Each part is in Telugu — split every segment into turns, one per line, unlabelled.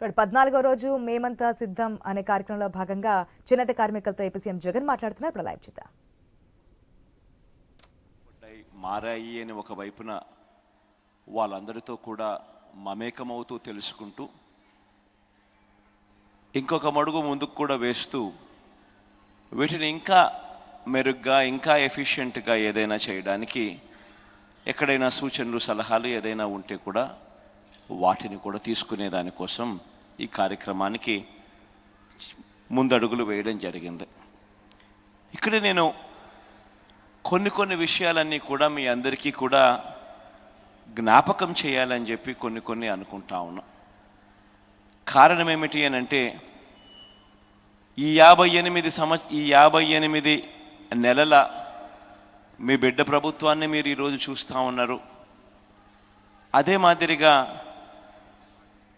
14వ రోజు మేమంతా సిద్ధం అనే కార్యక్రమంలో భాగంగా చేనేత కార్మికులతో ఏపీ సీఎం జగన్ మాట్లాడుతున్నారు. ఇప్పుడు లైవ్ చూద్దాం.
మారాయి అని ఒక వైపున వాళ్ళందరితో కూడా మమేకమవుతూ తెలుసుకుంటూ ఇంకొక మడుగు ముందుకు కూడా వేస్తూ వీటిని ఇంకా మెరుగ్గా ఇంకా ఎఫిషియెంట్గా ఏదైనా చేయడానికి ఎక్కడైనా సూచనలు సలహాలు ఏదైనా ఉంటే కూడా వాటిని కూడా తీసుకునే దానికోసం ఈ కార్యక్రమానికి ముందడుగులు వేయడం జరిగింది. ఇక్కడ నేను కొన్ని విషయాలన్నీ కూడా మీ అందరికీ కూడా జ్ఞాపకం చేయాలని చెప్పి కొన్ని అనుకుంటా ఉన్నా. కారణం ఏమిటి అని అంటే ఈ 58 నెలల మీ బిడ్డ ప్రభుత్వాన్ని మీరు ఈరోజు చూస్తూ ఉన్నారు. అదే మాదిరిగా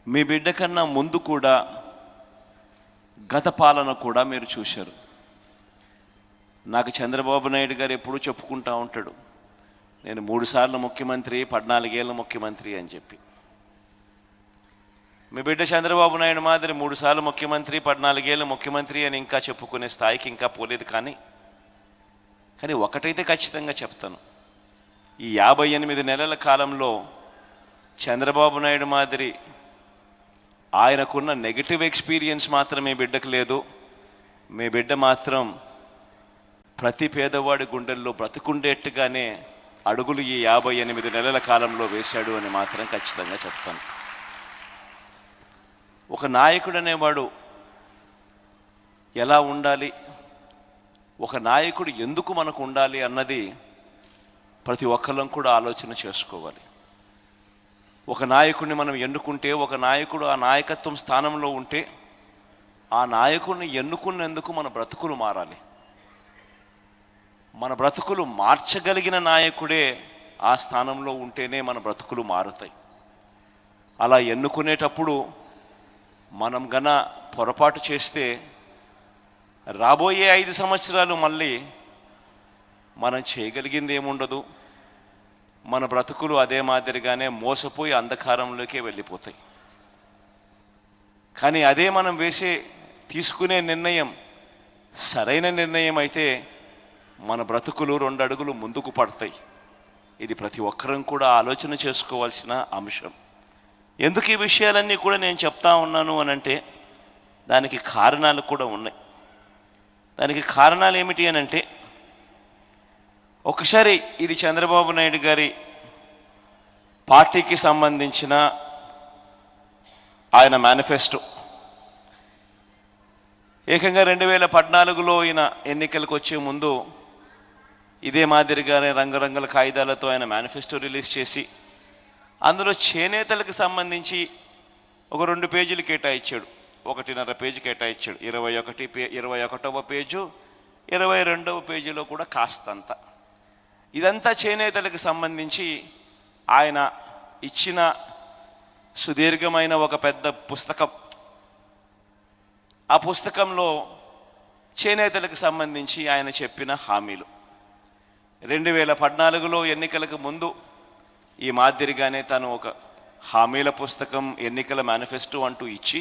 మీ బిడ్డ కన్నా ముందు కూడా గత పాలన కూడా మీరు చూశారు. నాకు చంద్రబాబు నాయుడు గారు ఎప్పుడూ చెప్పుకుంటూ ఉంటాడు, నేను 3 సార్లు ముఖ్యమంత్రి, 14 ఏళ్ళ ముఖ్యమంత్రి అని చెప్పి. మీ బిడ్డ చంద్రబాబు నాయుడు మాదిరి 3 సార్లు ముఖ్యమంత్రి, 14 ఏళ్ళ ముఖ్యమంత్రి అని ఇంకా చెప్పుకునే స్థాయికి ఇంకా పోలేదు. కానీ ఒకటైతే ఖచ్చితంగా చెప్తాను, ఈ 58 నెలల కాలంలో చంద్రబాబు నాయుడు మాదిరి ఆయనకున్న నెగిటివ్ ఎక్స్పీరియన్స్ మాత్రం మీ బిడ్డకు లేదు. మీ బిడ్డ మాత్రం ప్రతి పేదవాడి గుండెల్లో బ్రతుకుండేట్టుగానే అడుగులు ఈ 58 నెలల కాలంలో వేశాడు అని మాత్రం ఖచ్చితంగా చెప్తాను. ఒక నాయకుడు అనేవాడు ఎలా ఉండాలి, ఒక నాయకుడు ఎందుకు మనకు ఉండాలి అన్నది ప్రతి ఒక్కళ్ళం కూడా ఆలోచన చేసుకోవాలి. ఒక నాయకుడిని మనం ఎన్నుకుంటే, ఒక నాయకుడు ఆ నాయకత్వం స్థానంలో ఉంటే, ఆ నాయకుడిని ఎన్నుకున్నందుకు మన బ్రతుకులు మారాలి. మన బ్రతుకులు మార్చగలిగిన నాయకుడే ఆ స్థానంలో ఉంటేనే మన బ్రతుకులు మారుతాయి. అలా ఎన్నుకునేటప్పుడు మనం పొరపాటు చేస్తే రాబోయే 5 సంవత్సరాలు మళ్ళీ మనం చేయగలిగింది ఏముండదు. మన బ్రతుకులు అదే మాదిరిగానే మోసపోయి అంధకారంలోకే వెళ్ళిపోతాయి. కానీ అదే మనం తీసుకునే నిర్ణయం సరైన నిర్ణయం అయితే మన బ్రతుకులు 2 అడుగులు ముందుకు పడతాయి. ఇది ప్రతి ఒక్కరం కూడా ఆలోచన చేసుకోవాల్సిన అంశం. ఎందుకు ఈ విషయాలన్నీ కూడా నేను చెప్తా ఉన్నాను అనంటే దానికి కారణాలు కూడా ఉన్నాయి. దానికి కారణాలు ఏమిటి అనంటే, ఒకసారి ఇది చంద్రబాబు నాయుడు గారి పార్టీకి సంబంధించిన ఆయన మేనిఫెస్టో. ఏకంగా 2014లో ఈయన ఎన్నికలకు వచ్చే ముందు ఇదే మాదిరిగానే రంగురంగుల కాగితాలతో ఆయన మేనిఫెస్టో రిలీజ్ చేసి అందులో చేనేతలకు సంబంధించి ఒక 2 పేజీలు కేటాయించాడు, 1.5 పేజీ కేటాయించాడు. 21వ పేజు, 22వ పేజీలో కూడా కాస్తంత. ఇదంతా చేనేతలకు సంబంధించి ఆయన ఇచ్చిన సుదీర్ఘమైన ఒక పెద్ద పుస్తకం. ఆ పుస్తకంలో చేనేతలకు సంబంధించి ఆయన చెప్పిన హామీలు 2014లో ఎన్నికలకు ముందు ఈ మాదిరిగానే తను ఒక హామీల పుస్తకం, ఎన్నికల మేనిఫెస్టో అంటూ ఇచ్చి,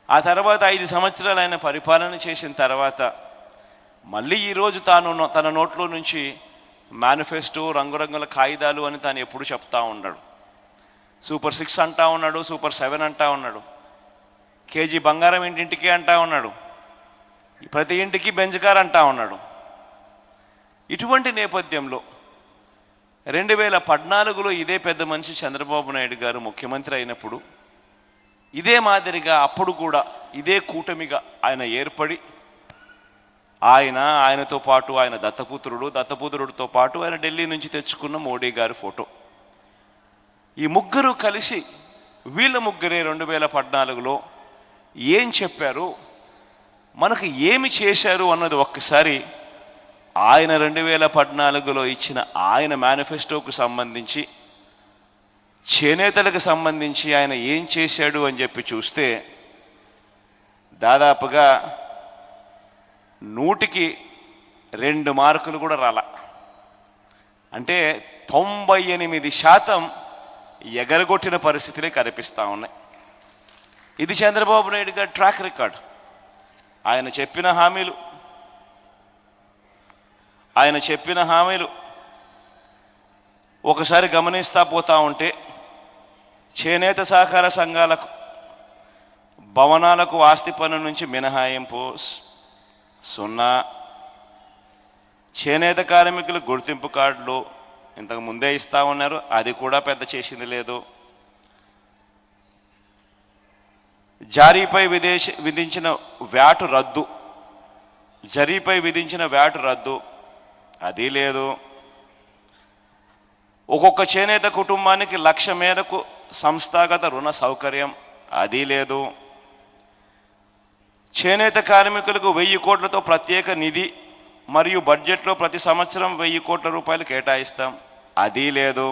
ఆ తర్వాత 5 సంవత్సరాలు ఆయన పరిపాలన చేసిన తర్వాత మళ్ళీ ఈరోజు తన నోట్లో నుంచి మేనిఫెస్టో, రంగురంగుల కాగితాలు అని తాను ఎప్పుడు చెప్తా ఉన్నాడు. సూపర్ 6 అంటా ఉన్నాడు, సూపర్ 7 అంటా ఉన్నాడు, కేజీ బంగారం ఇంటింటికి అంటా ఉన్నాడు, ప్రతి ఇంటికి బెంజ్ కార్ అంటా ఉన్నాడు. ఇటువంటి నేపథ్యంలో 2014లో ఇదే పెద్ద మనిషి చంద్రబాబు నాయుడు గారు ముఖ్యమంత్రి అయినప్పుడు ఇదే మాదిరిగా అప్పుడు కూడా ఇదే కూటమిగా ఆయన ఏర్పడి ఆయనతో పాటు ఆయన దత్తపుత్రుడితో పాటు ఆయన ఢిల్లీ నుంచి తెచ్చుకున్న మోడీ గారి ఫోటో, ఈ ముగ్గురు కలిసి వీళ్ళ ముగ్గురే 2014లో ఏం చెప్పారు, మనకు ఏమి చేశారు అన్నది ఒక్కసారి ఆయన 2014లో ఇచ్చిన ఆయన మేనిఫెస్టోకు సంబంధించి, చేనేతలకు సంబంధించి ఆయన ఏం చేశాడు అని చెప్పి చూస్తే దాదాపుగా 100కి 2 మార్కులు కూడా రాల. అంటే 98% ఎగరగొట్టిన పరిస్థితులే కనిపిస్తూ ఉన్నాయి. ఇది చంద్రబాబు నాయుడు గారి ట్రాక్ రికార్డ్. ఆయన చెప్పిన హామీలు ఒకసారి గమనిస్తా పోతా ఉంటే చేనేత సహకార సంఘాలకు భవనాలకు ఆస్తి పన్ను నుంచి మినహాయింపు 0, చేనేత కార్మికుల గుర్తింపు కార్డులు ఇంతకు ముందే ఇస్తా ఉన్నారు, అది కూడా పెద్ద చేసింది లేదు. జారీపై విధించిన వ్యాటు రద్దు, జరీపై విధించిన వ్యాటు రద్దు, అది లేదు. ఒక్కొక్క చేనేత కుటుంబానికి 1,00,000 మేరకు సంస్థాగత రుణ సౌకర్యం, అది లేదు. చేనేత కార్మికులకు 1,000 కోట్లతో ప్రత్యేక నిధి మరియు బడ్జెట్లో ప్రతి సంవత్సరం 1,000 కోట్ల రూపాయలు కేటాయిస్తాం, అది లేదు.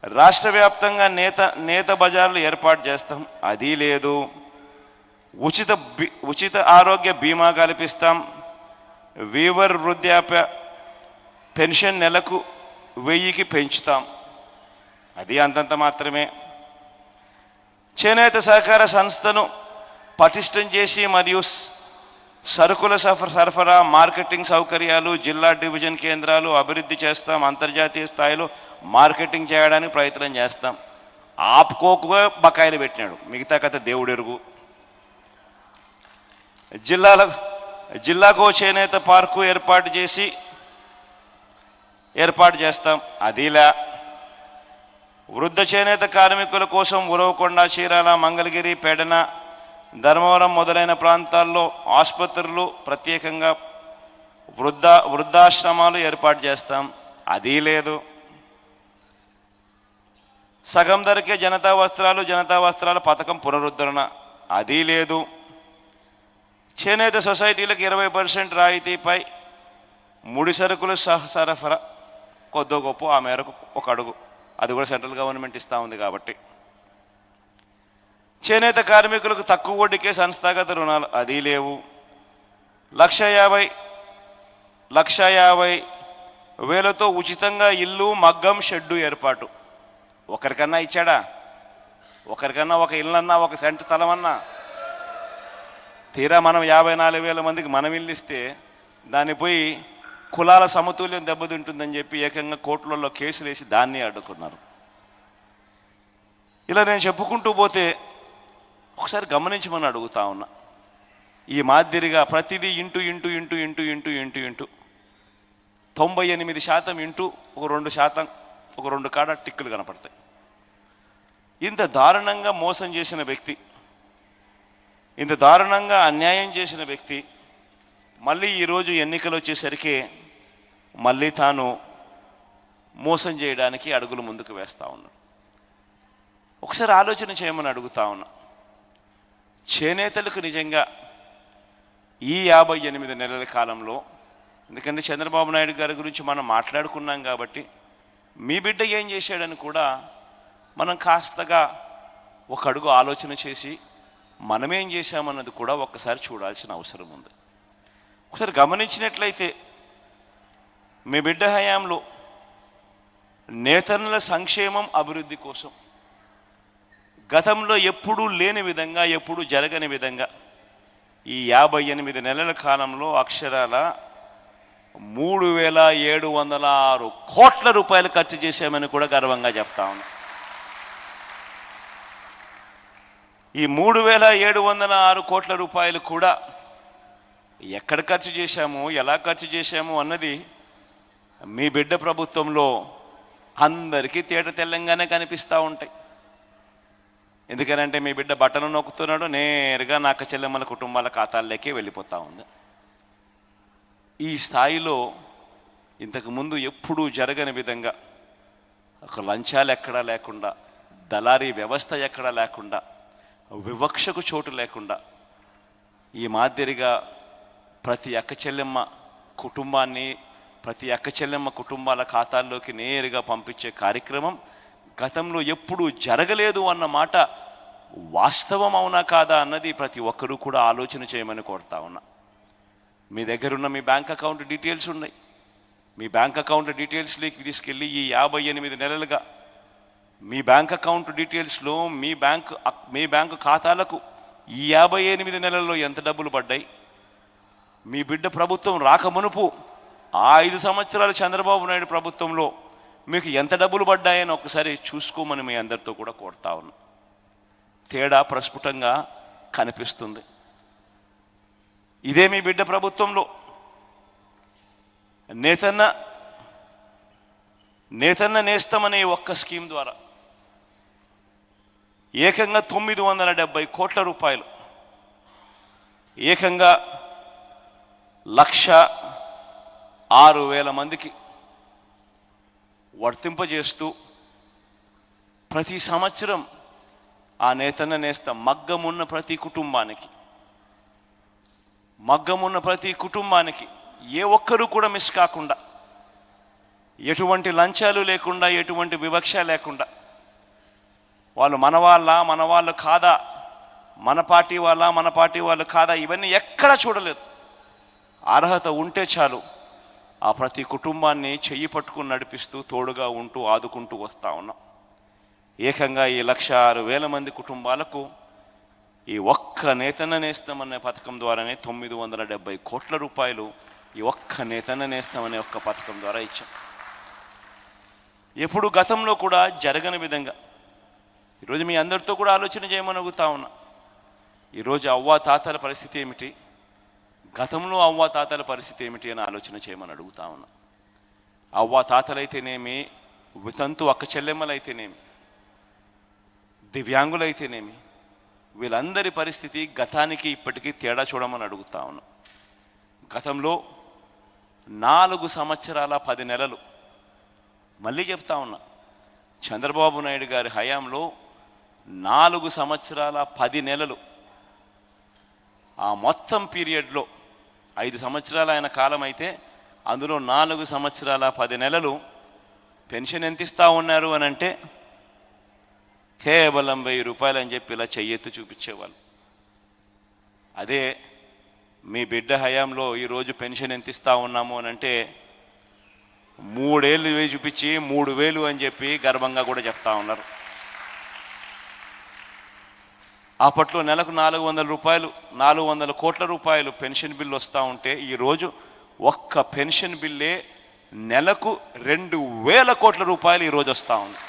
రాష్ట్ర వ్యాప్తంగా నేత బజార్లు ఏర్పాటు చేస్తాం, అది లేదు. ఉచిత ఆరోగ్య బీమా కల్పిస్తాం. వీవర్ వృద్ధాప్య పెన్షన్ నెలకు 1,000కి పెంచుతాం, అది అంతంత మాత్రమే. చేనేత సహకార సంస్థను పటిష్టం చేసి మరియు సరుకుల సరఫరా, మార్కెటింగ్ సౌకర్యాలు, జిల్లా డివిజన్ కేంద్రాలు అభివృద్ధి చేస్తాం. అంతర్జాతీయ స్థాయిలో మార్కెటింగ్ చేయడానికి ప్రయత్నం చేస్తాం. ఆపుకోకుగా బకాయిలు పెట్టినాడు, మిగతా కథ దేవుడెరుగు. జిల్లాకు చేనేత పార్కు ఏర్పాటు చేస్తాం, అదిలా. వృద్ధ చేనేత కార్మికుల కోసం ఉరవకొండ, చీరాల, మంగళగిరి, పెడన, ధర్మవరం మొదలైన ప్రాంతాల్లో ఆసుపత్రులు, ప్రత్యేకంగా వృద్ధాశ్రమాలు ఏర్పాటు చేస్తాం, అది లేదు. సగం ధరకే జనతా వస్త్రాల పథకం పునరుద్ధరణ, అది లేదు. చేనేత సొసైటీలకు 20% రాయితీపై ముడి సరుకుల సరఫరా కొద్దో గొప్ప ఆ మేరకు ఒక అడుగు, అది కూడా సెంట్రల్ గవర్నమెంట్ ఇస్తూ ఉంది కాబట్టి. చేనేత కార్మికులకు తక్కువ వడ్డీకే సంస్థాగత రుణాలు, అది లేవు. 1,50,000తో ఉచితంగా ఇల్లు, మగ్గం, షెడ్డు ఏర్పాటు. ఒకరికన్నా ఇచ్చాడా? ఒకరికన్నా ఒక ఇల్లన్నా, ఒక సెంటు స్థలమన్నా? తీరా మనం 54,000 మందికి మనం ఇల్లు ఇస్తే దాన్ని పోయి కులాల సమతుల్యం దెబ్బతింటుందని చెప్పి ఏకంగా కోర్టులలో కేసులు వేసి దాన్ని అడ్డుకున్నారు. ఇలా నేను చెప్పుకుంటూ పోతే ఒకసారి గమనించమని అడుగుతా ఉన్నా. ఈ మాదిరిగా ప్రతిదీ ఇంటూ 98% ఇంటూ ఒక 2% ఒక 2 కాడ టిక్కులు కనపడతాయి. ఇంత దారుణంగా మోసం చేసిన వ్యక్తి, ఇంత దారుణంగా అన్యాయం చేసిన వ్యక్తి మళ్ళీ ఈరోజు ఎన్నికలు వచ్చేసరికి మళ్ళీ తాను మోసం చేయడానికి అడుగులు ముందుకు వేస్తూ ఉన్నాడు. ఒకసారి ఆలోచన చేయమని అడుగుతా ఉన్నా. చేనేతలకు నిజంగా ఈ 58 నెలల కాలంలో, ఎందుకంటే చంద్రబాబు నాయుడు గారి గురించి మనం మాట్లాడుకున్నాం కాబట్టి మీ బిడ్డ ఏం చేశాడని కూడా మనం కాస్తగా ఒక అడుగు ఆలోచన చేసి మనమేం చేశామన్నది కూడా ఒక్కసారి చూడాల్సిన అవసరం ఉంది. ఒకసారి గమనించినట్లయితే మీ బిడ్డ హయాంలో నేతన్నల సంక్షేమం, అభివృద్ధి కోసం గతంలో ఎప్పుడూ లేని విధంగా, ఎప్పుడూ జరగని విధంగా ఈ 58 నెలల కాలంలో అక్షరాల 3,706 కోట్ల రూపాయలు ఖర్చు చేశామని కూడా గర్వంగా చెప్తా ఉన్నాం. ఈ 3,706 కోట్ల రూపాయలు కూడా ఎక్కడ ఖర్చు చేశాము, ఎలా ఖర్చు చేశాము అన్నది మీ బిడ్డ ప్రభుత్వంలో అందరికీ తేట తెల్లంగానే కనిపిస్తూ ఉంటాయి. ఎందుకనంటే మీ బిడ్డ బట్టలు నొక్కుతున్నాడు, నేరుగా నాక చెల్లెమ్మల కుటుంబాల ఖాతాల్లోకే వెళ్ళిపోతూ ఉంది. ఈ స్థాయిలో ఇంతకుముందు ఎప్పుడూ జరగని విధంగా ఒక లంచాలు ఎక్కడా లేకుండా, దళారీ వ్యవస్థ ఎక్కడా లేకుండా, వివక్షకు చోటు లేకుండా ఈ మాదిరిగా ప్రతి అక్క చెల్లెమ్మ కుటుంబాల ఖాతాల్లోకి నేరుగా పంపించే కార్యక్రమం గతంలో ఎప్పుడూ జరగలేదు అన్న మాట వాస్తవం అవునా కాదా అన్నది ప్రతి ఒక్కరూ కూడా ఆలోచన చేయమని కోరుతా ఉన్నా. మీ దగ్గరున్న మీ బ్యాంక్ అకౌంట్ డీటెయిల్స్ ఉన్నాయి. మీ బ్యాంక్ అకౌంట్ డీటెయిల్స్లోకి తీసుకెళ్ళి ఈ 58 నెలలుగా మీ బ్యాంక్ అకౌంట్ డీటెయిల్స్లో మీ బ్యాంకు ఖాతాలకు ఈ 58 నెలల్లో ఎంత డబ్బులు పడ్డాయి, మీ బిడ్డ ప్రభుత్వం రాకమునుపు ఆ 5 సంవత్సరాలు చంద్రబాబు నాయుడు ప్రభుత్వంలో మీకు ఎంత డబ్బులు పడ్డాయని ఒకసారి చూసుకోమని మీ అందరితో కూడా కోరుతా ఉన్నా. తేడా ప్రస్ఫుటంగా కనిపిస్తుంది. ఇదే మీ బిడ్డ ప్రభుత్వంలో నేతన్న నేస్తమనే ఒక్క స్కీమ్ ద్వారా ఏకంగా 970 కోట్ల రూపాయలు, ఏకంగా 1,06,000 మందికి వర్తింపజేస్తూ ప్రతి సంవత్సరం ఆ నేతన్న నేస్తం మగ్గమున్న ప్రతి కుటుంబానికి ఏ ఒక్కరూ కూడా మిస్ కాకుండా, ఎటువంటి లంచాలు లేకుండా, ఎటువంటి వివక్ష లేకుండా, వాళ్ళు మన వాళ్ళు కాదా, మన పార్టీ వాళ్ళు కాదా, ఇవన్నీ ఎక్కడా చూడలేదు. అర్హత ఉంటే చాలు ఆ ప్రతి కుటుంబాన్ని చెయ్యి పట్టుకుని నడిపిస్తూ తోడుగా ఉంటూ ఆదుకుంటూ వస్తూ ఉన్నాం. ఏకంగా ఈ 1,06,000 మంది కుటుంబాలకు ఈ ఒక్క నేతన్న నేస్తామనే పథకం ద్వారానే 970 కోట్ల రూపాయలు ఈ ఒక్క నేతన్న నేస్తామనే ఒక్క పథకం ద్వారా ఇచ్చాం. ఎప్పుడు గతంలో కూడా జరగని విధంగా ఈరోజు మీ అందరితో కూడా ఆలోచన చేయమని అడుగుతా ఉన్నా. ఈరోజు అవ్వా తాతల పరిస్థితి ఏమిటి, గతంలో అవ్వా తాతల పరిస్థితి ఏమిటి అని ఆలోచన చేయమని అడుగుతా ఉన్నా. అవ్వా తాతలైతేనేమి, వితంతు అక్క చెల్లెమ్మలైతేనేమి, దివ్యాంగులైతేనేమి, వీళ్ళందరి పరిస్థితి గతానికి ఇప్పటికీ తేడా చూడమని అడుగుతా ఉన్నా. గతంలో 4 సంవత్సరాల 10 నెలలు, మళ్ళీ చెప్తా ఉన్నా, చంద్రబాబు నాయుడు గారి హయాంలో 4 సంవత్సరాల 10 నెలలు, ఆ మొత్తం పీరియడ్లో 5 సంవత్సరాలు ఆయన కాలం అయితే అందులో 4 సంవత్సరాల 10 నెలలు పెన్షన్ ఎంత ఇస్తా ఉన్నారు అని అంటే కేవలం 1000 రూపాయలు అని చెప్పి ఇలా చెయ్యెత్తు చూపించేవాళ్ళు. అదే మీ బిడ్డ హయాంలో ఈరోజు పెన్షన్ ఎంత ఇస్తా ఉన్నాము అని అంటే 3 ఏళ్ళు చూపించి 3,000 అని చెప్పి గర్వంగా కూడా చెప్తా ఉన్నారు. అప్పట్లో నెలకు 400 రూపాయలు, 400 కోట్ల రూపాయలు పెన్షన్ బిల్లు వస్తూ ఉంటే ఈరోజు ఒక్క పెన్షన్ బిల్లే నెలకు 2,000 కోట్ల రూపాయలు ఈరోజు వస్తూ ఉంది.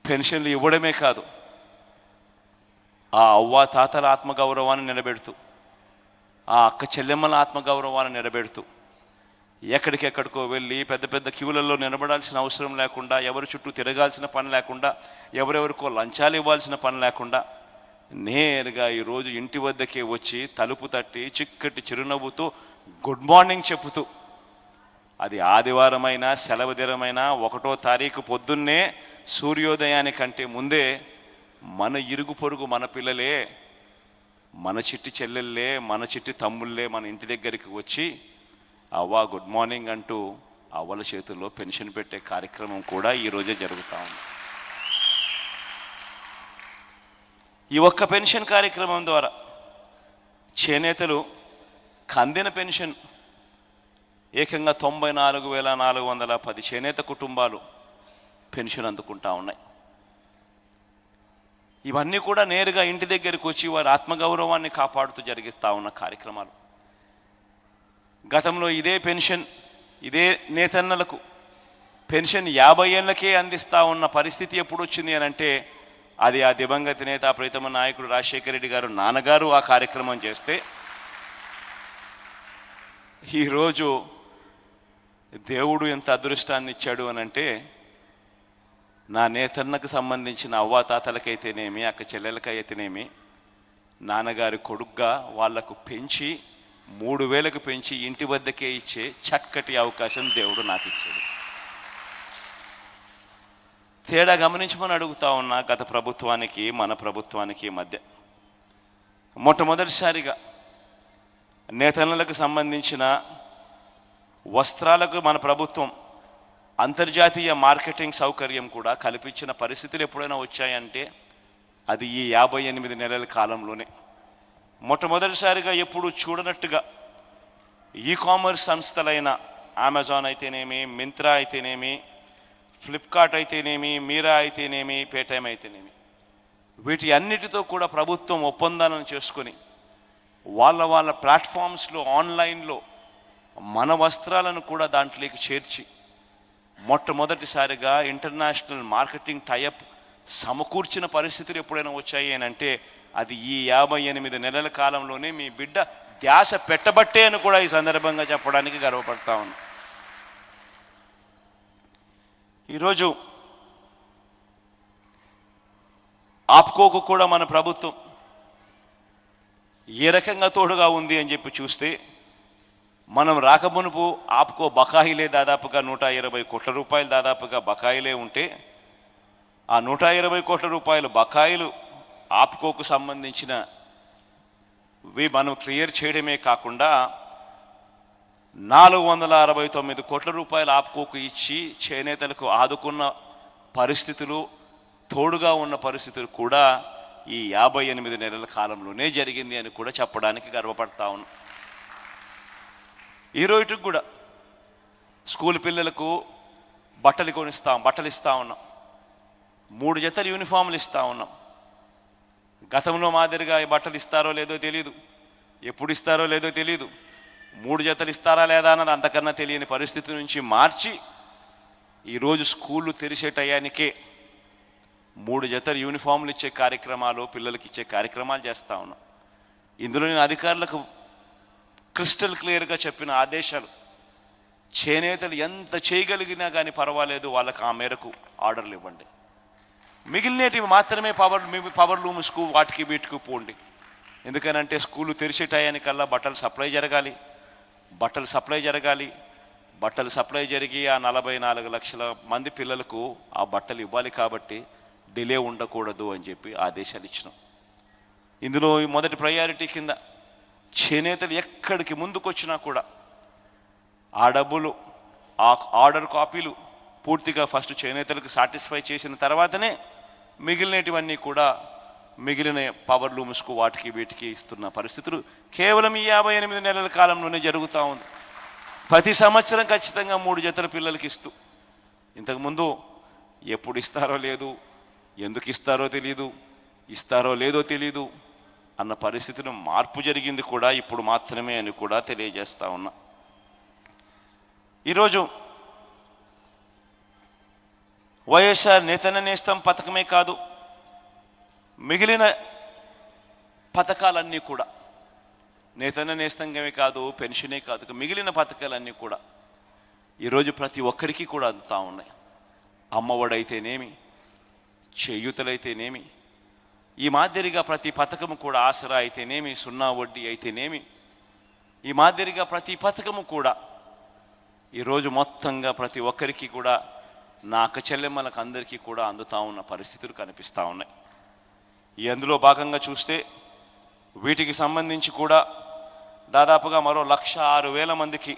పెన్షన్లు ఇవ్వడమే కాదు, ఆ అవ్వా తాతల ఆత్మగౌరవాన్ని నిలబెడుతూ, ఆ అక్క చెల్లెమ్మల ఆత్మగౌరవాన్ని నిలబెడుతూ, ఎక్కడికెక్కడికో వెళ్ళి పెద్ద పెద్ద క్యూలలో నిలబడాల్సిన అవసరం లేకుండా, ఎవరి చుట్టూ తిరగాల్సిన పని లేకుండా, ఎవరెవరికో లంచాలు ఇవ్వాల్సిన పని లేకుండా, నేరుగా ఈరోజు ఇంటి వద్దకే వచ్చి తలుపు తట్టి చిక్కటి చిరునవ్వుతో గుడ్ మార్నింగ్ చెబుతూ, అది ఆదివారమైనా సెలవు దినమైనా 1వ తారీఖు పొద్దున్నే సూర్యోదయానికంటే ముందే మన ఇరుగు పొరుగు మన పిల్లలే, మన చిట్టి చెల్లెళ్ళే, మన చిట్టి తమ్ముళ్ళే మన ఇంటి దగ్గరికి వచ్చి అవ్వా గుడ్ మార్నింగ్ అంటూ అవ్వల చేతుల్లో పెన్షన్ పెట్టే కార్యక్రమం కూడా ఈరోజే జరుగుతూ ఉంది. ఈ ఒక్క పెన్షన్ కార్యక్రమం ద్వారా చేనేతలు కందిన పెన్షన్ ఏకంగా 94,410 చేనేత కుటుంబాలు పెన్షన్ అందుకుంటా ఉన్నాయి. ఇవన్నీ కూడా నేరుగా ఇంటి దగ్గరికి వచ్చి వారి ఆత్మగౌరవాన్ని కాపాడుతూ జరిగిస్తూ ఉన్న కార్యక్రమాలు. గతంలో ఇదే పెన్షన్, ఇదే నేతన్నలకు పెన్షన్ 50 ఏళ్లకే అందిస్తూ ఉన్న పరిస్థితి ఎప్పుడు వచ్చింది అని అంటే అది ఆ దివంగత నేత ప్రీతమ నాయకుడు రాజశేఖర రెడ్డి గారు నాన్నగారు ఆ కార్యక్రమం చేస్తే, ఈరోజు దేవుడు ఎంత అదృష్టాన్ని ఇచ్చాడు అని అంటే నా నేతన్నకు సంబంధించిన అవ్వాతాతలకైతేనేమి, అక్క చెల్లెలకైతేనేమి, నాన్నగారి కొడుగ్గా వాళ్లకు పెంచి 3,000కు పెంచి ఇంటి వద్దకే ఇచ్చే చక్కటి అవకాశం దేవుడు నాకు ఇచ్చాడు. తేడా గమనించమని అడుగుతా ఉన్నా. గత ప్రభుత్వానికి మన ప్రభుత్వానికి మధ్య మొట్టమొదటిసారిగా నేతన్నలకు సంబంధించిన వస్త్రాలకు మన ప్రభుత్వం అంతర్జాతీయ మార్కెటింగ్ సౌకర్యం కూడా కల్పించిన పరిస్థితులు ఎప్పుడైనా వచ్చాయంటే అది ఈ 58 నెలల కాలంలోనే. మొట్టమొదటిసారిగా ఎప్పుడు చూడనట్టుగా ఈ కామర్స్ సంస్థలైన అమెజాన్ అయితేనేమి, మింత్రా అయితేనేమి, ఫ్లిప్కార్ట్ అయితేనేమి, మీరా అయితేనేమి, పేటీఎం అయితేనేమి, వీటి అన్నిటితో కూడా ప్రభుత్వం ఒప్పందాలను చేసుకొని వాళ్ళ ప్లాట్ఫామ్స్లో ఆన్లైన్లో మన వస్త్రాలను కూడా దాంట్లోకి చేర్చి మొట్టమొదటిసారిగా ఇంటర్నేషనల్ మార్కెటింగ్ టైఅప్ సమకూర్చిన పరిస్థితులు ఎప్పుడైనా వచ్చాయి అని అంటే అది ఈ 58 నెలల కాలంలోనే మీ బిడ్డ ధ్యాస పెట్టబట్టే అని కూడా ఈ సందర్భంగా చెప్పడానికి గర్వపడతా ఉన్నాను. ఈరోజు ఆప్కోకు కూడా మన ప్రభుత్వం ఏ రకంగా తోడుగా ఉంది అని చెప్పి చూస్తే మనం రాకమునుపు ఆప్కో బకాయిలే దాదాపుగా 120 కోట్ల రూపాయలు దాదాపుగా బకాయిలే ఉంటే ఆ 120 కోట్ల రూపాయలు బకాయిలు ఆప్కోకు సంబంధించినవి మనం క్లియర్ చేయడమే కాకుండా 469 కోట్ల రూపాయలు ఆప్కోకు ఇచ్చి చేనేతలకు ఆదుకున్న పరిస్థితులు, తోడుగా ఉన్న పరిస్థితులు కూడా ఈ 58 నెలల కాలంలోనే జరిగింది అని కూడా చెప్పడానికి గర్వపడతా ఉన్నాం. ఈ రోజుకి కూడా స్కూల్ పిల్లలకు బట్టలు ఇస్తా ఉన్నాం. 3 జతల యూనిఫామ్లు ఇస్తా ఉన్నాం. గతంలో మాదిరిగా ఈ బట్టలు ఇస్తారో లేదో తెలియదు, ఎప్పుడు ఇస్తారో లేదో తెలియదు, 3 జతలు ఇస్తారా లేదా అన్నది అంతకన్నా తెలియని పరిస్థితి నుంచి మార్చి ఈరోజు స్కూళ్ళు తెరిసే టయానికే 3 జతల యూనిఫామ్లు ఇచ్చే కార్యక్రమాలు, పిల్లలకి ఇచ్చే కార్యక్రమాలు చేస్తూ ఉన్నాం. ఇందులో నేను అధికారులకు క్రిస్టల్ క్లియర్గా చెప్పిన ఆదేశాలు, చేనేతలు ఎంత చేయగలిగినా కానీ పర్వాలేదు, వాళ్ళకి ఆ మేరకు ఆర్డర్లు ఇవ్వండి. మిగిలినటివి మాత్రమే పవర్ లూమ్స్కు వాటికి వీటికి పోండి. ఎందుకనంటే స్కూలు తెరిచే టయానికల్లా బట్టలు సప్లై జరిగి ఆ 44 లక్షల మంది పిల్లలకు ఆ బట్టలు ఇవ్వాలి కాబట్టి డిలే ఉండకూడదు అని చెప్పి ఆదేశాలు ఇచ్చినాం. ఇందులో మొదటి ప్రయారిటీ కింద చేనేతలు ఎక్కడికి ముందుకొచ్చినా కూడా ఆ డబ్బులు, ఆ ఆర్డర్ కాపీలు పూర్తిగా ఫస్ట్ చేనేతలకు సాటిస్ఫై చేసిన తర్వాతనే మిగిలినటివన్నీ కూడా మిగిలిన పవర్ లూమ్స్కు వాటికి వీటికి ఇస్తున్న పరిస్థితులు కేవలం ఈ 58 నెలల కాలంలోనే జరుగుతూ ఉంది. ప్రతి సంవత్సరం ఖచ్చితంగా 3 జతల పిల్లలకి ఇస్తూ, ఇంతకుముందు ఎప్పుడు ఇస్తారో లేదు, ఎందుకు ఇస్తారో తెలీదు, ఇస్తారో లేదో తెలీదు అన్న పరిస్థితిలో మార్పు జరిగింది కూడా ఇప్పుడు మాత్రమే అని కూడా తెలియజేస్తా ఉన్నా. ఈరోజు వైఎస్ఆర్ నేతన్న నేస్తం పథకమే కాదు, మిగిలిన పథకాలన్నీ కూడా, నేతన్న నేస్తంగమే కాదు, పెన్షనే కాదు, మిగిలిన పథకాలన్నీ కూడా ఈరోజు ప్రతి ఒక్కరికి కూడా అందుతూ ఉన్నాయి. అమ్మఒడైతేనేమి, చేయూతలైతేనేమి, ఈ మాదిరిగా ప్రతి పథకము కూడా, ఆసరా అయితేనేమి, 0 వడ్డీ అయితేనేమి, ఈ మాదిరిగా ప్రతి పథకము కూడా ఈరోజు మొత్తంగా ప్రతి ఒక్కరికి కూడా, నా అక్క చెల్లెమ్మలకు అందరికీ కూడా అందుతూ ఉన్న పరిస్థితులు కనిపిస్తూ ఉన్నాయి. అందులో భాగంగా చూస్తే వీటికి సంబంధించి కూడా దాదాపుగా మరో 1,06,000 మందికి,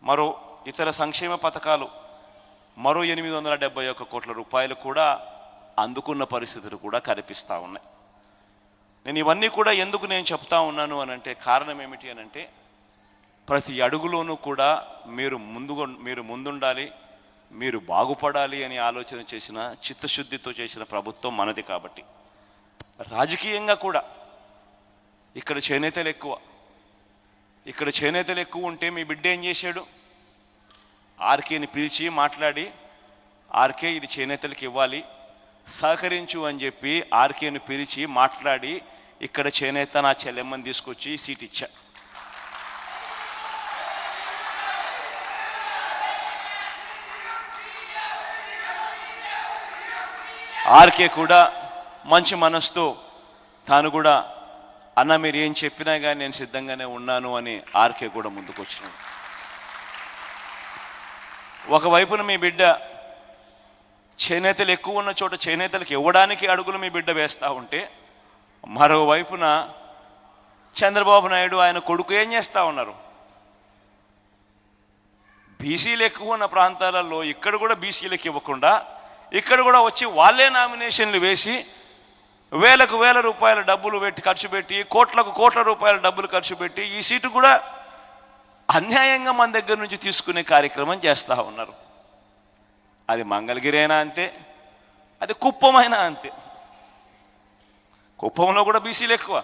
మరో ఇతర సంక్షేమ పథకాలు మరో 871 కోట్ల రూపాయలు కూడా అందుకున్న పరిస్థితులు కూడా కనిపిస్తూ ఉన్నాయి. నేను ఇవన్నీ కూడా ఎందుకు నేను చెప్తా ఉన్నాను అనంటే, కారణం ఏమిటి అనంటే, ప్రతి అడుగులోనూ కూడా మీరు ముందుండాలి, మీరు బాగుపడాలి అని ఆలోచన చేసిన, చిత్తశుద్ధితో చేసిన ప్రభుత్వం మనది. కాబట్టి రాజకీయంగా కూడా ఇక్కడ చేనేతలు ఎక్కువ ఉంటే మీ బిడ్డ ఏం చేశాడు? ఆర్కేని పిలిచి మాట్లాడి, ఆర్కే ఇది చేనేతలకు ఇవ్వాలి, సహకరించు అని చెప్పి ఆర్కేను పిలిచి మాట్లాడి ఇక్కడ చేనేత నా చెల్లెమ్మని తీసుకొచ్చి సీట్ ఇచ్చా. ఆర్కే కూడా మంచి మనసుతో తాను కూడా, అన్న మీరు ఏం చెప్పినా కానీ నేను సిద్ధంగానే ఉన్నాను అని ఆర్కే కూడా ముందుకొచ్చినాడు. ఒకవైపున మీ బిడ్డ చేనేతలు ఎక్కువ ఉన్న చోట చేనేతలకు ఇవ్వడానికి అడుగులు మీ బిడ్డ వేస్తూ ఉంటే, మరోవైపున చంద్రబాబు నాయుడు ఆయన కొడుకు ఏం చేస్తూ ఉన్నారు? బీసీలు ఎక్కువ ఉన్న ప్రాంతాలలో ఇక్కడ కూడా బీసీలకు ఇవ్వకుండా, ఇక్కడ కూడా వచ్చి వాళ్ళే నామినేషన్లు వేసి వేలకు వేల రూపాయల డబ్బులు ఖర్చు పెట్టి, కోట్లకు కోట్ల రూపాయల డబ్బులు ఖర్చు పెట్టి ఈ సీటు కూడా అన్యాయంగా మన దగ్గర నుంచి తీసుకునే కార్యక్రమం చేస్తూ ఉన్నారు. అది మంగళగిరి అయినా అంతే, అది కుప్పమైనా అంతే. కుప్పంలో కూడా బీసీలు ఎక్కువ,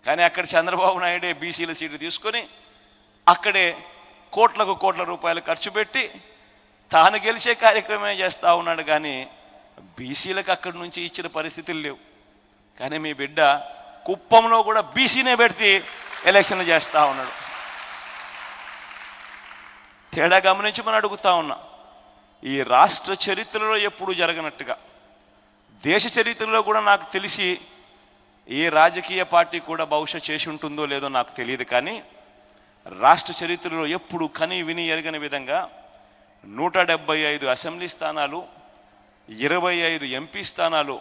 కానీ అక్కడ చంద్రబాబు నాయుడే బీసీల సీట్లు తీసుకొని అక్కడే కోట్లకు కోట్ల రూపాయలు ఖర్చు పెట్టి తాను గెలిచే కార్యక్రమమే చేస్తూ ఉన్నాడు. కానీ బీసీలకు అక్కడి నుంచి ఇచ్చిన పరిస్థితులు లేవు. కానీ మీ బిడ్డ కుప్పంలో కూడా బీసీనే పెడితే ఎలక్షన్లు చేస్తూ ఉన్నాడు. తేడా గమనించి మనం అడుగుతా ఉన్నా, ఈ రాష్ట్ర చరిత్రలో ఎప్పుడు జరగనట్టుగా, దేశ చరిత్రలో కూడా నాకు తెలిసి ఏ రాజకీయ పార్టీ కూడా బహుశా చేసి ఉంటుందో లేదో నాకు తెలియదు, కానీ రాష్ట్ర చరిత్రలో ఎప్పుడు కని విని ఎరగని విధంగా 175 అసెంబ్లీ స్థానాలు, 25 ఎంపీ స్థానాలు,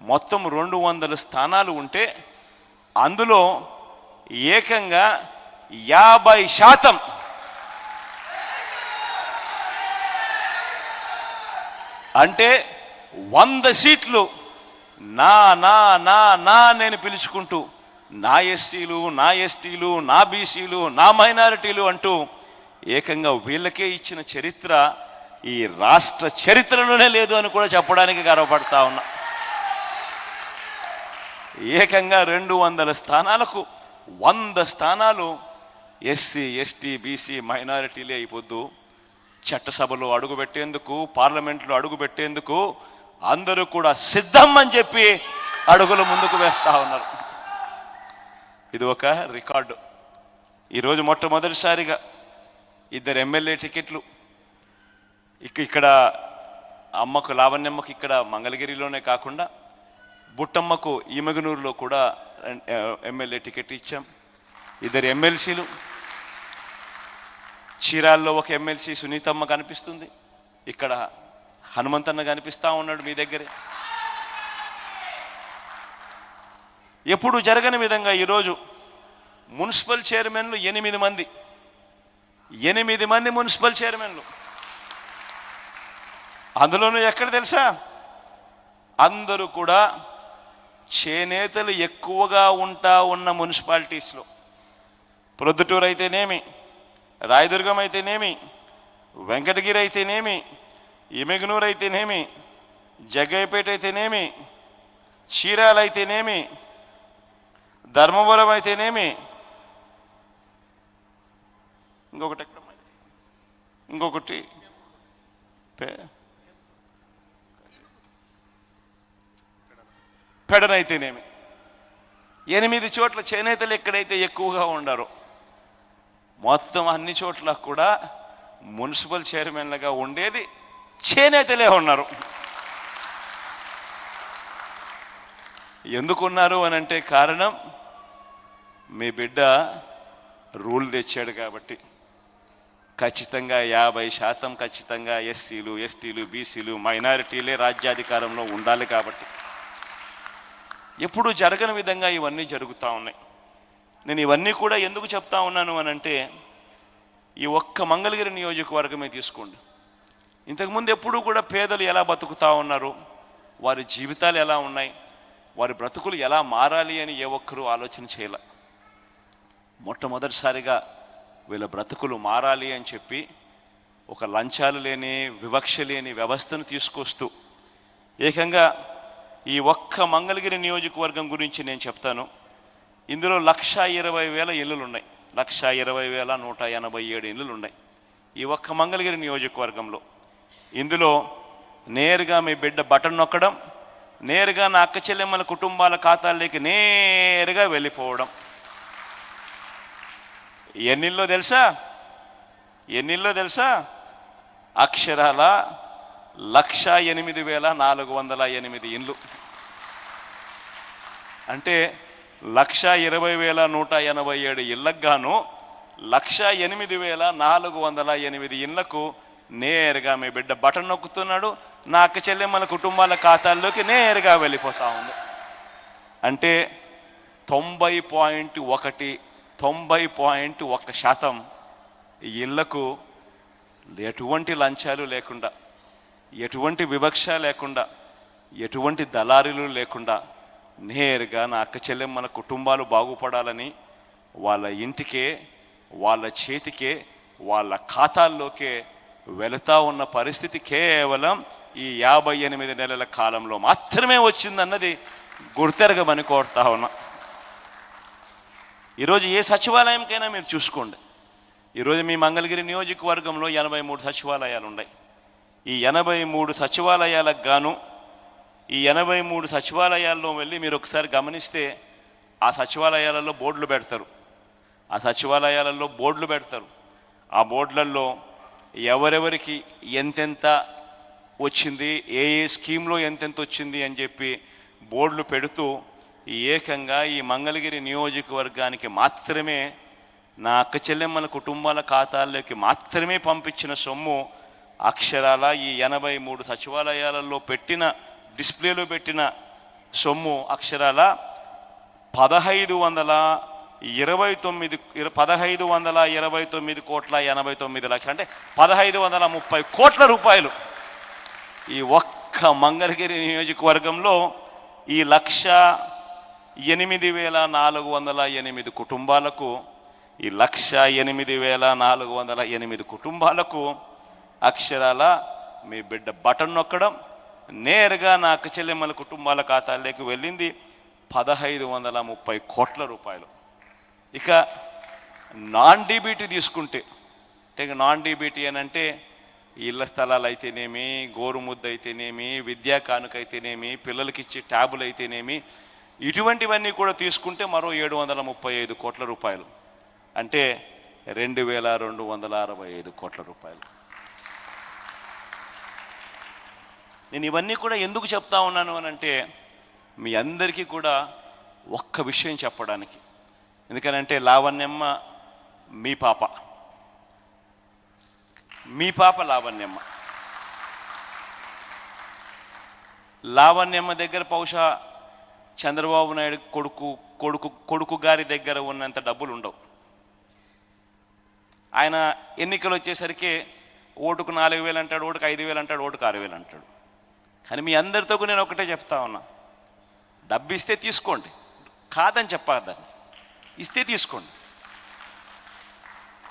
మొత్తం 200 స్థానాలు ఉంటే అందులో ఏకంగా 50% అంటే 100 సీట్లు నా నా నా నా నేను పిలుచుకుంటూ నా ఎస్సీలు, నా ఎస్టీలు, నా బీసీలు, నా మైనారిటీలు అంటూ ఏకంగా వీళ్ళకే ఇచ్చిన చరిత్ర ఈ రాష్ట్ర చరిత్రలోనే లేదు అని కూడా చెప్పడానికి గర్వపడతా ఉన్నా. ఏకంగా 200 స్థానాలకు 100 స్థానాలు ఎస్సీ, ఎస్టీ, బీసీ, మైనారిటీలే అయిపోద్దు. చట్టసభలో అడుగుపెట్టేందుకు, పార్లమెంట్లో అడుగుపెట్టేందుకు అందరూ కూడా సిద్ధం అని చెప్పి అడుగులు ముందుకు వేస్తా ఉన్నారు. ఇది ఒక రికార్డు. ఈరోజు మొట్టమొదటిసారిగా 2 ఎమ్మెల్యే టికెట్లు ఇక్కడ అమ్మకు, లావణ్యమ్మకు ఇక్కడ మంగళగిరిలోనే కాకుండా బుట్టమ్మకు ఈమగనూరులో కూడా ఎమ్మెల్యే టికెట్ ఇచ్చాం. 2 ఎమ్మెల్సీలు, చీరాల్లో ఒక ఎమ్మెల్సీ సునీతమ్మ కనిపిస్తుంది, ఇక్కడ హనుమంతన్న కనిపిస్తా ఉన్నాడు మీ దగ్గరే. ఎప్పుడు జరగని విధంగా ఈరోజు మున్సిపల్ చైర్మన్లు 8 మంది, 8 మంది మున్సిపల్ చైర్మన్లు. అందులోనూ ఎక్కడ తెలుసా, అందరూ కూడా చేనేతలు ఎక్కువగా ఉన్న మున్సిపాలిటీస్లో, ప్రొద్దుటూరు అయితేనేమి, రాయదుర్గం అయితేనేమి, వెంకటగిరి అయితేనేమి, ఇమిగనూరు అయితేనేమి, జగ్గయ్యపేట అయితేనేమి, చీరాల అయితేనేమి, ధర్మవరం అయితేనేమి, ఇంకొకటి పెడనైతేనేమి, 8 చోట్ల చేనేతలు ఎక్కడైతే ఎక్కువగా ఉండారో మొత్తం అన్ని చోట్ల కూడా మున్సిపల్ చైర్మన్లుగా ఉండేది చేనేతలే ఉన్నారు. ఎందుకున్నారు అనంటే కారణం మీ బిడ్డ రూల్ తెచ్చాడు కాబట్టి. ఖచ్చితంగా 50% ఖచ్చితంగా ఎస్సీలు, ఎస్టీలు, బీసీలు, మైనారిటీలే రాజ్యాధికారంలో ఉండాలి కాబట్టి ఎప్పుడు జరగని విధంగా ఇవన్నీ జరుగుతూ ఉన్నాయి. నేను ఇవన్నీ కూడా ఎందుకు చెప్తా ఉన్నాను అనంటే, ఈ ఒక్క మంగళగిరి నియోజకవర్గమే తీసుకోండి. ఇంతకుముందు ఎప్పుడూ కూడా పేదలు ఎలా బతుకుతూ ఉన్నారు, వారి జీవితాలు ఎలా ఉన్నాయి, వారి బ్రతుకులు ఎలా మారాలి అని ఏ ఒక్కరూ ఆలోచన చేయాల. మొట్టమొదటిసారిగా వీళ్ళ బ్రతుకులు మారాలి అని చెప్పి ఒక లంచాలు లేని, వివక్ష లేని వ్యవస్థను తీసుకొస్తూ ఏకంగా ఈ ఒక్క మంగళగిరి నియోజకవర్గం గురించి నేను చెప్తాను. ఇందులో 1,20,000 ఇళ్ళు ఉన్నాయి, 1,20,187 ఇళ్ళు ఉన్నాయి ఈ ఒక్క మంగళగిరి నియోజకవర్గంలో. ఇందులో నేరుగా మీ బిడ్డ బటన్ నొక్కడం, నేరుగా నా అక్క చెల్లెమ్మల కుటుంబాల ఖాతాల్లోకి నేరుగా వెళ్ళిపోవడం. ఎన్నిల్లో తెలుసా? అక్షరాల 1,08,408 ఇండ్లు. అంటే 1,20,187 ఇళ్లకు గాను 1,08,408 ఇళ్లకు నేరుగా మీ బిడ్డ బటన్ నొక్కుతున్నాడు, నా అక్క చెల్లెమ్మల కుటుంబాల ఖాతాల్లోకి నేరుగా వెళ్ళిపోతా ఉంది. అంటే 90.1% ఈ ఇళ్లకు ఎటువంటి లంచాలు లేకుండా, ఎటువంటి వివక్ష లేకుండా, ఎటువంటి దళారీలు లేకుండా నేరుగా నా అక్క చెల్లెమ్మల కుటుంబాలు బాగుపడాలని వాళ్ళ ఇంటికే వాళ్ళ చేతికే వాళ్ళ ఖాతాల్లోకే వెళుతూ ఉన్న పరిస్థితి కేవలం ఈ 58 నెలల కాలంలో మాత్రమే వచ్చిందన్నది గుర్తెరగమని కోరుతా ఉన్నా. ఈరోజు ఏ సచివాలయంకైనా మీరు చూసుకోండి. ఈరోజు మీ మంగళగిరి నియోజకవర్గంలో 83 సచివాలయాలు ఉన్నాయి. ఈ 83 సచివాలయాలకు గాను ఈ 83 సచివాలయాల్లో వెళ్ళి మీరు ఒకసారి గమనిస్తే ఆ సచివాలయాలలో బోర్డులు పెడతారు. ఆ బోర్డులలో ఎవరెవరికి ఎంతెంత వచ్చింది, ఏ ఏ స్కీమ్లో ఎంతెంత వచ్చింది అని చెప్పి బోర్డులు పెడుతూ ఏకంగా ఈ మంగళగిరి నియోజకవర్గానికి మాత్రమే నా అక్క చెల్లెమ్మల కుటుంబాల ఖాతాల్లోకి మాత్రమే పంపించిన సొమ్ము అక్షరాల ఈ 83 సచివాలయాలలో పెట్టిన డిస్ప్లేలో పెట్టిన సొమ్ము అక్షరాల 1529 కోట్ల 89 లక్షలు, అంటే 1530 కోట్ల రూపాయలు. ఈ ఒక్క మంగళగిరి నియోజకవర్గంలో ఈ 1,08,408 కుటుంబాలకు ఈ 1,08,408 కుటుంబాలకు అక్షరాల మీ బిడ్డ బటన్ నొక్కడం నేరుగా నా అక్క చెల్లెమ్మల కుటుంబాల ఖాతాల్లోకి వెళ్ళింది 1530 కోట్ల రూపాయలు. ఇక నాన్ డీబీటీ తీసుకుంటే, అంటే నాన్ డీబీటీ అని అంటే ఇళ్ల స్థలాలు అయితేనేమి, గోరుముద్ద అయితేనేమి, విద్యా కానుక అయితేనేమి, పిల్లలకి ఇచ్చే ట్యాబులు అయితేనేమి, ఇటువంటివన్నీ కూడా తీసుకుంటే మరో 735 కోట్ల రూపాయలు, అంటే 2,265 కోట్ల రూపాయలు. నేను ఇవన్నీ కూడా ఎందుకు చెప్తా ఉన్నాను అని అంటే మీ అందరికీ కూడా ఒక్క విషయం చెప్పడానికి. ఎందుకనంటే లావణ్యమ్మ మీ పాప లావణ్యమ్మ దగ్గర బహుశా చంద్రబాబు నాయుడు కొడుకు గారి దగ్గర ఉన్నంత డబ్బులు ఉండవు. ఆయన ఎన్నికలు వచ్చేసరికి ఓటుకు 4,000 అంటాడు, ఓటుకు 5,000 అంటాడు, ఓటుకు 6,000 అంటాడు. కానీ మీ అందరితో నేను ఒకటే చెప్తా ఉన్నా, డబ్బు ఇస్తే తీసుకోండి, కాదని చెప్పాదని, ఇస్తే తీసుకోండి.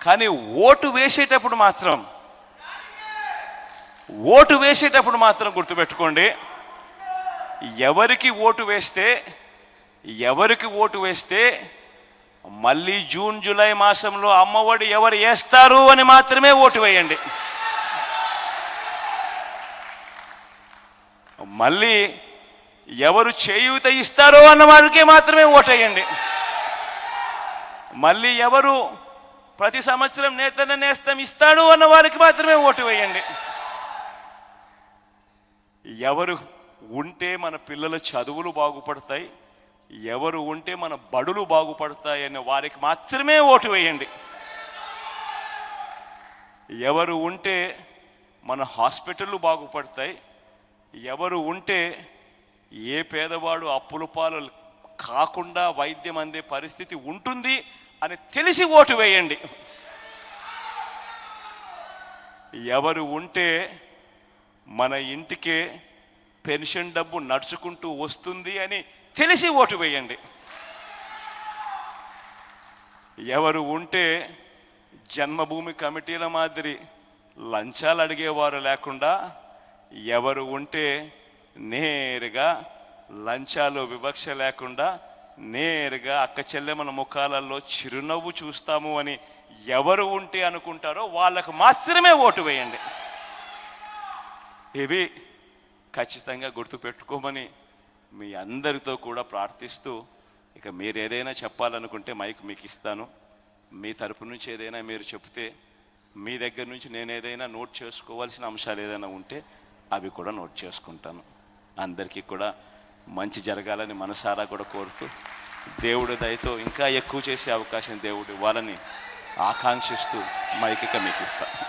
కానీ ఓటు వేసేటప్పుడు మాత్రం గుర్తుపెట్టుకోండి, ఎవరికి ఓటు వేస్తే మళ్ళీ జూన్ జూలై మాసంలో అమ్మఒడి ఎవరు వేస్తారు అని మాత్రమే ఓటు వేయండి. మళ్ళీ ఎవరు చేయూత ఇస్తారో అన్న వారికే మాత్రమే ఓటేయండి. మళ్ళీ ఎవరు ప్రతి సంవత్సరం నేతన్న నేస్తం ఇస్తాడు అన్న వారికి మాత్రమే ఓటు వేయండి. ఎవరు ఉంటే మన పిల్లల చదువులు బాగుపడతాయి, ఎవరు ఉంటే మన బడులు బాగుపడతాయి అనే వారికి మాత్రమే ఓటు వేయండి. ఎవరు ఉంటే మన హాస్పిటళ్ళు బాగుపడతాయి, ఎవరు ఉంటే ఏ పేదవాడు అప్పుల పాలు కాకుండా వైద్యం అందే పరిస్థితి ఉంటుంది అని తెలిసి ఓటు వేయండి. ఎవరు ఉంటే మన ఇంటికే పెన్షన్ డబ్బు నడుచుకుంటూ వస్తుంది అని తెలిసి ఓటు వేయండి. ఎవరు ఉంటే జన్మభూమి కమిటీల మాదిరి లంచాలు అడిగేవారు లేకుండా, ఎవరు ఉంటే నేరుగా లంచాలు వివక్ష లేకుండా నేరుగా అక్క చెల్లెమ్మల ముఖాలలో చిరునవ్వు చూస్తాము అని ఎవరు ఉంటే అనుకుంటారో వాళ్ళకు మాత్రమే ఓటు వేయండి. ఇవి ఖచ్చితంగా గుర్తుపెట్టుకోమని మీ అందరితో కూడా ప్రార్థిస్తూ, ఇక మీరు ఏదైనా చెప్పాలనుకుంటే మైక్ మీకు ఇస్తాను. మీ తరపు నుంచి ఏదైనా మీరు చెప్తే, మీ దగ్గర నుంచి నేను ఏదైనా నోట్ చేసుకోవాల్సిన అంశాలు ఏదైనా ఉంటే అవి కూడా నోట్ చేసుకుంటాను. అందరికీ కూడా మంచి జరగాలని మనసారా కూడా కోరుతూ, దేవుడి దయతో ఇంకా ఎక్కువ చేసే అవకాశం దేవుడు ఇవ్వాలని ఆకాంక్షిస్తూ మైక్ ఇక మీకు ఇస్తాను.